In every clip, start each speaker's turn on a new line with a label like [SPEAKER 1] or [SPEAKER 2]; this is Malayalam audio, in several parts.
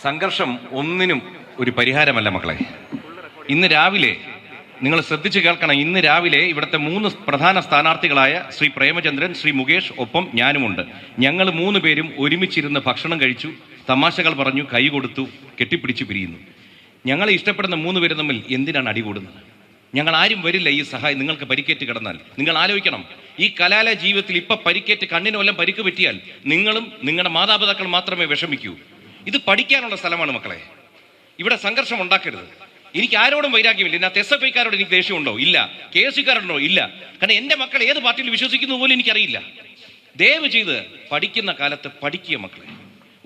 [SPEAKER 1] സംഘർഷം ഒന്നിനും ഒരു പരിഹാരമല്ല മക്കളെ. ഇന്ന് രാവിലെ നിങ്ങൾ ശ്രദ്ധിച്ചു കേൾക്കണം. ഇന്ന് രാവിലെ ഇവിടുത്തെ 3 പ്രധാന സ്ഥാനാർത്ഥികളായ ശ്രീ പ്രേമചന്ദ്രൻ, ശ്രീ മുകേഷ്, ഒപ്പം ഞാനുമുണ്ട്. ഞങ്ങൾ 3 പേരും ഒരുമിച്ചിരുന്ന് ഭക്ഷണം കഴിച്ചു, തമാശകൾ പറഞ്ഞു, കൈ കൊടുത്തു, കെട്ടിപ്പിടിച്ചു പിരിയുന്നു. ഞങ്ങളെ ഇഷ്ടപ്പെടുന്ന 3 പേരും തമ്മിൽ എന്തിനാണ് അടികൂടുന്നത്? ഞങ്ങൾ ആരും വരില്ല ഈ സഹായം. നിങ്ങൾക്ക് പരിക്കേറ്റ് കിടന്നാൽ നിങ്ങൾ ആലോചിക്കണം, ഈ കലാലയ ജീവിതത്തിൽ ഇപ്പൊ പരിക്കേറ്റ് കണ്ണിന് വല്ലതും പരിക്ക് പറ്റിയാൽ നിങ്ങളും നിങ്ങളുടെ മാതാപിതാക്കൾ മാത്രമേ വിഷമിക്കൂ. ഇത് പഠിക്കാനുള്ള സ്ഥലമാണ് മക്കളെ. ഇവിടെ സംഘർഷം ഉണ്ടാക്കരുത്. എനിക്ക് ആരോടും വൈരാഗ്യമില്ല. ഇതിനകത്ത് SFIക്കാരോട് എനിക്ക് ദേഷ്യമുണ്ടോ? ഇല്ല. KSUക്കാരുണ്ടോ? ഇല്ല. കാരണം എൻ്റെ മക്കൾ ഏത് പാർട്ടിയിൽ വിശ്വസിക്കുന്നത് പോലും എനിക്കറിയില്ല. ദയവ് ചെയ്ത് പഠിക്കുന്ന കാലത്ത് പഠിക്കുക മക്കളെ.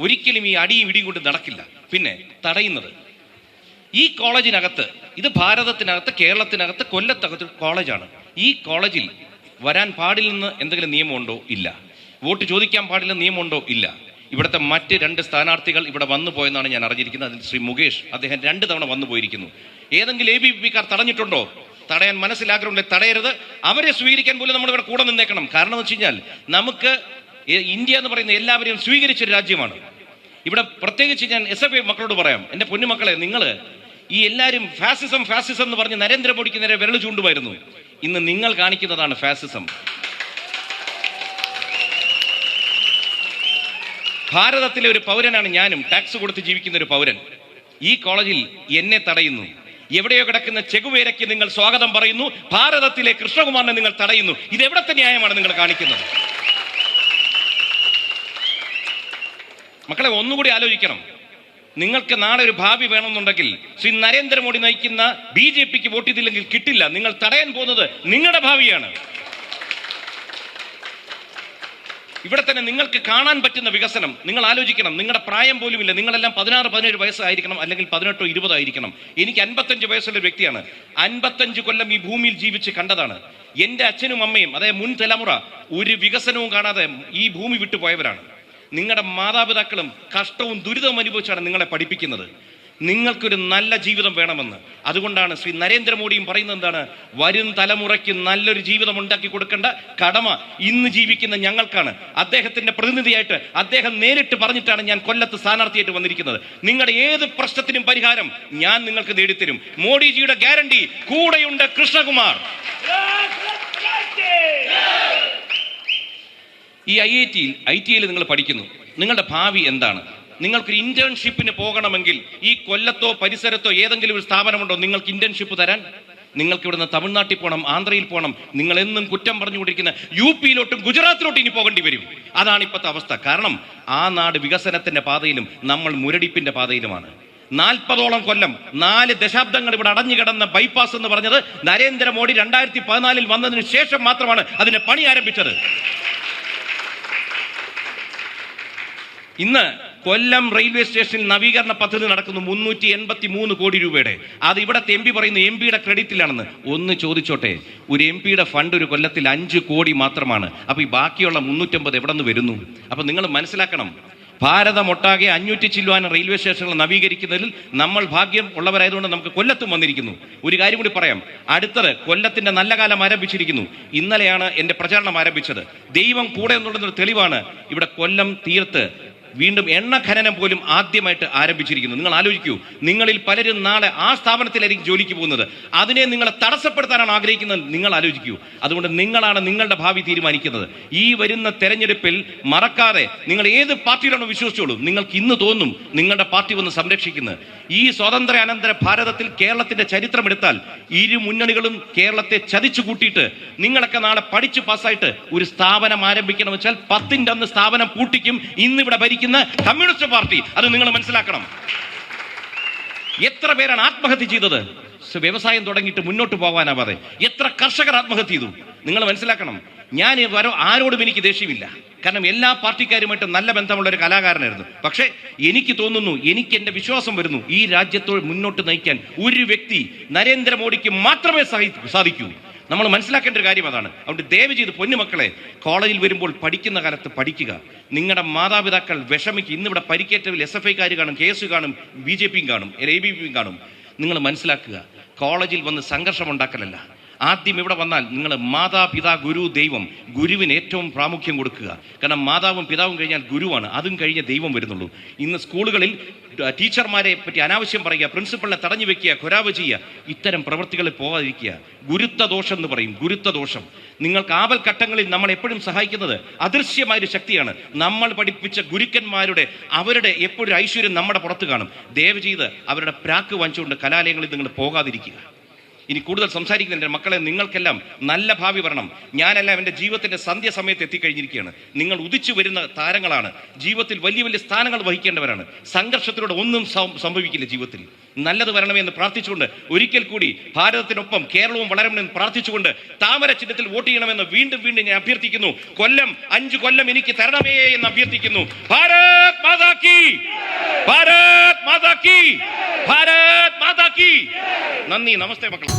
[SPEAKER 1] ഒരിക്കലും ഈ അടിയും ഇടിയും കൊണ്ട് നടക്കില്ല. പിന്നെ തടയുന്നത്, ഈ കോളേജിനകത്ത്, ഇത് ഭാരതത്തിനകത്ത്, കേരളത്തിനകത്ത്, കൊല്ലത്തകത്ത് കോളേജാണ്. ഈ കോളേജിൽ വരാൻ പാടില്ലെന്ന് എന്തെങ്കിലും നിയമമുണ്ടോ? ഇല്ല. വോട്ട് ചോദിക്കാൻ പാടില്ല നിയമമുണ്ടോ? ഇല്ല. ഇവിടുത്തെ മറ്റ് 2 സ്ഥാനാർത്ഥികൾ ഇവിടെ വന്നു പോയെന്നാണ് ഞാൻ അറിഞ്ഞിരിക്കുന്നത്. അതിൽ ശ്രീ മുകേഷ്, അദ്ദേഹം 2 തവണ വന്നു പോയിരിക്കുന്നു. ഏതെങ്കിലും ABVPക്കാർ തടഞ്ഞിട്ടുണ്ടോ? തടയാൻ മനസ്സിലാഗ്രഹമുണ്ട്, തടയരുത്. അവരെ സ്വീകരിക്കാൻ പോലും നമ്മൾ ഇവിടെ കൂടെ നിന്നേക്കണം. കാരണം എന്ന് വെച്ച് കഴിഞ്ഞാൽ നമുക്ക് ഇന്ത്യ എന്ന് പറയുന്ന എല്ലാവരെയും സ്വീകരിച്ചൊരു രാജ്യമാണ്. ഇവിടെ പ്രത്യേകിച്ച് ഞാൻ SFI മക്കളോട് പറയാം, എൻ്റെ പൊന്നുമക്കളെ, നിങ്ങൾ ഈ എല്ലാവരും ഫാസിസം ഫാസിസം എന്ന് പറഞ്ഞ് നരേന്ദ്രമോദിക്ക് നേരെ വിരൽ ചൂണ്ടുമായിരുന്നു. ഇന്ന് നിങ്ങൾ കാണിക്കുന്നതാണ് ഫാസിസം. ഭാരതത്തിലെ ഒരു പൗരനാണ് ഞാനും, ടാക്സ് കൊടുത്ത് ജീവിക്കുന്ന ഒരു പൗരൻ. ഈ കോളേജിൽ എന്നെ തടയുന്നു. എവിടെയോ കിടക്കുന്ന ചെഗുവേരയ്ക്ക് നിങ്ങൾ സ്വാഗതം പറയുന്നു. ഭാരതത്തിലെ കൃഷ്ണകുമാറിനെ നിങ്ങൾ തടയുന്നു. ഇത് എവിടത്തെ ന്യായമാണ് നിങ്ങൾ കാണിക്കുന്നത്? മക്കളെ, ഒന്നുകൂടി ആലോചിക്കണം. നിങ്ങൾക്ക് നാളെ ഒരു ഭാവി വേണമെന്നുണ്ടെങ്കിൽ ശ്രീ നരേന്ദ്രമോദി നയിക്കുന്ന BJPക്ക് വോട്ട് ചെയ്തില്ലെങ്കിൽ കിട്ടില്ല. നിങ്ങൾ തടയാൻ പോകുന്നത് നിങ്ങളുടെ ഭാവിയാണ്. ഇവിടെ തന്നെ നിങ്ങൾക്ക് കാണാൻ പറ്റുന്ന വികസനം നിങ്ങൾ ആലോചിക്കണം. നിങ്ങളുടെ പ്രായം പോലുമില്ല. നിങ്ങളെല്ലാം 16-17 വയസ്സായിരിക്കണം, അല്ലെങ്കിൽ 18 or 20 ആയിരിക്കണം. എനിക്ക് 55 വയസ്സുള്ള ഒരു വ്യക്തിയാണ്. 55 കൊല്ലം ഈ ഭൂമിയിൽ ജീവിച്ച് കണ്ടതാണ്. എൻ്റെ അച്ഛനും അമ്മയും, അതായത് മുൻ തലമുറ, ഒരു വികസനവും കാണാതെ ഈ ഭൂമി വിട്ടുപോയവരാണ്. നിങ്ങളുടെ മാതാപിതാക്കളും കഷ്ടവും ദുരിതവും അനുഭവിച്ചാണ് നിങ്ങളെ പഠിപ്പിക്കുന്നത്. നിങ്ങൾക്കൊരു നല്ല ജീവിതം വേണമെന്ന്. അതുകൊണ്ടാണ് ശ്രീ നരേന്ദ്രമോദിയും പറയുന്നത് എന്താണ്? വരും തലമുറയ്ക്ക് നല്ലൊരു ജീവിതം ഉണ്ടാക്കി കൊടുക്കേണ്ട കടമ ഇന്ന് ജീവിക്കുന്ന ഞങ്ങൾക്കാണ്. അദ്ദേഹത്തിന്റെ പ്രതിനിധിയായിട്ട് അദ്ദേഹം നേരിട്ട് പറഞ്ഞിട്ടാണ് ഞാൻ കൊല്ലത്ത് സ്ഥാനാർത്ഥിയായിട്ട് വന്നിരിക്കുന്നത്. നിങ്ങളുടെ ഏത് പ്രശ്നത്തിനും പരിഹാരം ഞാൻ നിങ്ങൾക്ക് നേടിത്തരും. മോഡിജിയുടെ ഗ്യാരണ്ടി, കൂടെയുണ്ട് കൃഷ്ണകുമാർ. ഈ IIT-യിൽ നിങ്ങൾ പഠിക്കുന്നു. നിങ്ങളുടെ ഭാവി എന്താണ്? നിങ്ങൾക്കൊരു ഇന്റേൺഷിപ്പിന് പോകണമെങ്കിൽ ഈ കൊല്ലത്തോ പരിസരത്തോ ഏതെങ്കിലും ഒരു സ്ഥാപനമുണ്ടോ നിങ്ങൾക്ക് ഇന്റേൺഷിപ്പ് തരാൻ? നിങ്ങൾക്ക് ഇവിടുന്ന് തമിഴ്നാട്ടിൽ പോകണം, ആന്ധ്രയിൽ പോകണം. നിങ്ങൾ എന്നും കുറ്റം പറഞ്ഞുകൊണ്ടിരിക്കുന്ന UP-യിലോട്ടും ഗുജറാത്തിലോട്ടും ഇനി പോകേണ്ടി വരും. അതാണ് ഇപ്പോഴത്തെ അവസ്ഥ. കാരണം ആ നാട് വികസനത്തിന്റെ പാതയിലും നമ്മൾ മുരടിപ്പിന്റെ പാതയിലുമാണ്. 40ഓളം കൊല്ലം, 4 ദശാബ്ദങ്ങൾ ഇവിടെ അടഞ്ഞു കിടന്ന ബൈപ്പാസ് എന്ന് പറഞ്ഞത് നരേന്ദ്രമോദി 2014 വന്നതിന് ശേഷം മാത്രമാണ് അതിന്റെ പണി ആരംഭിച്ചത്. ഇന്ന് കൊല്ലം റെയിൽവേ സ്റ്റേഷനിൽ നവീകരണ പദ്ധതി നടക്കുന്നു, 383 കോടി രൂപയുടെ. അത് ഇവിടത്തെ MP പറയുന്നു MP-യുടെ ക്രെഡിറ്റിലാണെന്ന്. ഒന്ന് ചോദിച്ചോട്ടെ, ഒരു MP-യുടെ ഫണ്ട് ഒരു കൊല്ലത്തിൽ 5 കോടി മാത്രമാണ്. അപ്പൊ ഈ ബാക്കിയുള്ള 350 എവിടെ നിന്ന് വരുന്നു? അപ്പൊ നിങ്ങൾ മനസ്സിലാക്കണം, ഭാരതമൊട്ടാകെ 500 ചില്ലുവാനും റെയിൽവേ സ്റ്റേഷനുകൾ നവീകരിക്കുന്നതിൽ നമ്മൾ ഭാഗ്യം ഉള്ളവരായതുകൊണ്ട് നമുക്ക് കൊല്ലത്തും വന്നിരിക്കുന്നു. ഒരു കാര്യം കൂടി പറയാം, അടുത്തത് കൊല്ലത്തിന്റെ നല്ല കാലം ആരംഭിച്ചിരിക്കുന്നു. ഇന്നലെയാണ് എൻ്റെ പ്രചാരണം ആരംഭിച്ചത്. ദൈവം കൂടെ എന്നുള്ളൊരു തെളിവാണ്. ഇവിടെ കൊല്ലം തീർത്ത് വീണ്ടും എണ്ണ ഖനനം പോലും ആദ്യമായിട്ട് ആരംഭിച്ചിരിക്കുന്നു. നിങ്ങൾ ആലോചിക്കൂ, നിങ്ങളിൽ പലരും നാളെ ആ സ്ഥാപനത്തിലായിരിക്കും ജോലിക്ക് പോകുന്നത്. അതിനെ നിങ്ങളെ തടസ്സപ്പെടുത്താനാണ് ആഗ്രഹിക്കുന്നത്. നിങ്ങൾ ആലോചിക്കൂ. അതുകൊണ്ട് നിങ്ങളാണ് നിങ്ങളുടെ ഭാവി തീരുമാനിക്കുന്നത്. ഈ വരുന്ന തെരഞ്ഞെടുപ്പിൽ മറക്കാതെ നിങ്ങൾ ഏത് പാർട്ടിയിലാണോ വിശ്വസിച്ചോളൂ. നിങ്ങൾക്ക് ഇന്ന് തോന്നും നിങ്ങളുടെ പാർട്ടി വന്ന് സംരക്ഷിക്കുന്നത്. ഈ സ്വാതന്ത്ര്യാനന്തര ഭാരതത്തിൽ കേരളത്തിന്റെ ചരിത്രം എടുത്താൽ 2 മുന്നണികളും കേരളത്തെ ചതിച്ചു കൂട്ടിയിട്ട് നിങ്ങളൊക്കെ നാളെ പഠിച്ചു പാസ്സായിട്ട് ഒരു സ്ഥാപനം ആരംഭിക്കണം വെച്ചാൽ 10ന്റെ അന്ന് സ്ഥാപനം പൂട്ടിക്കും ഇന്നിവിടെ ഭരിക്കുന്ന കമ്മ്യൂണിസ്റ്റ് പാർട്ടി. അത് നിങ്ങൾ മനസ്സിലാക്കണം. എത്ര പേരാണ് ആത്മഹത്യ ചെയ്തത്? വ്യവസായം തുടങ്ങിയിട്ട് മുന്നോട്ട് പോകാനാവാതെ എത്ര കർഷകർ ആത്മഹത്യ ചെയ്തു? നിങ്ങൾ മനസ്സിലാക്കണം. ഞാൻ ആരോടും എനിക്ക് ദേഷ്യമില്ല. കാരണം എല്ലാ പാർട്ടിക്കാരുമായിട്ട് നല്ല ബന്ധമുള്ള ഒരു കലാകാരനായിരുന്നു. പക്ഷേ എനിക്ക് തോന്നുന്നു, എനിക്ക് എൻ്റെ വിശ്വാസം വരുന്നു, ഈ രാജ്യത്തോട് മുന്നോട്ട് നയിക്കാൻ ഒരു വ്യക്തി നരേന്ദ്രമോദിക്ക് മാത്രമേ സാധിക്കൂ. നമ്മൾ മനസ്സിലാക്കേണ്ട ഒരു കാര്യം അതാണ്. അതുകൊണ്ട് ദയവ് ചെയ്ത് പൊന്നുമക്കളെ, കോളേജിൽ വരുമ്പോൾ പഠിക്കുന്ന കാലത്ത് പഠിക്കുക. നിങ്ങളുടെ മാതാപിതാക്കൾ വിഷമിക്കുക. ഇന്നിവിടെ പരിക്കേറ്റവിൽ SFIക്കാർ കാണും, KSU കാണും, BJPയും കാണും, ABVPയും കാണും. നിങ്ങൾ മനസ്സിലാക്കുക, കോളേജിൽ വന്ന് സംഘർഷം ഉണ്ടാക്കലല്ല, ആദ്യം ഇവിടെ വന്നാൽ നിങ്ങൾ മാതാപിതാ ഗുരു ദൈവം, ഗുരുവിന് ഏറ്റവും പ്രാമുഖ്യം കൊടുക്കുക. കാരണം മാതാവും പിതാവും കഴിഞ്ഞാൽ ഗുരുവാണ്, അതും കഴിഞ്ഞ് ദൈവം വരുന്നുള്ളൂ. ഇന്ന് സ്കൂളുകളിൽ ടീച്ചർമാരെ പറ്റി അനാവശ്യം പറയുക, പ്രിൻസിപ്പളിനെ തടഞ്ഞു വെക്കുക, കൊരാവ് ചെയ്യുക, ഇത്തരം പ്രവൃത്തികളിൽ പോകാതിരിക്കുക. ഗുരുത്വദോഷം എന്ന് പറയും, ഗുരുത്വദോഷം. നിങ്ങൾക്ക് ആപൽഘട്ടങ്ങളിൽ നമ്മൾ എപ്പോഴും സഹായിക്കുന്നത് അദൃശ്യമായൊരു ശക്തിയാണ്. നമ്മൾ പഠിപ്പിച്ച ഗുരുക്കന്മാരുടെ അവരുടെ എപ്പോഴും ഐശ്വര്യം നമ്മുടെ പുറത്ത് കാണും. ദയവ് ചെയ്ത് അവരുടെ പ്രാക്ക് വാങ്ങിച്ചുകൊണ്ട് കലാലയങ്ങളിൽ നിങ്ങൾ പോകാതിരിക്കുക. ഇനി കൂടുതൽ സംസാരിക്കുന്നില്ല. മക്കളെ, നിങ്ങൾക്കെല്ലാം നല്ല ഭാവി വരണം. ഞാനെല്ലാം എൻ്റെ ജീവിതത്തിൻ്റെ സന്ധ്യ സമയത്ത് എത്തിക്കഴിഞ്ഞിരിക്കുകയാണ്. നിങ്ങൾ ഉദിച്ചു വരുന്ന താരങ്ങളാണ്, ജീവിതത്തിൽ വലിയ വലിയ സ്ഥാനങ്ങൾ വഹിക്കേണ്ടവരാണ്. സംഘർഷത്തിലൂടെ ഒന്നും സംഭവിക്കില്ല. ജീവിതത്തിൽ നല്ലത് വരണമെന്ന് പ്രാർത്ഥിച്ചുകൊണ്ട് ഒരിക്കൽ കൂടി ഭാരതത്തിനൊപ്പം കേരളവും വളരണമെന്ന് പ്രാർത്ഥിച്ചുകൊണ്ട് താമര ചിഹ്നത്തിൽ വോട്ട് ചെയ്യണമെന്ന് വീണ്ടും വീണ്ടും ഞാൻ അഭ്യർത്ഥിക്കുന്നു. 5 കൊല്ലം എനിക്ക് തരണമേ എന്ന് അഭ്യർത്ഥിക്കുന്നു. Bharat Mata key, Bharat Mata key, Bharat Mata key. നന്ദി, നമസ്തേ മക്കളെ.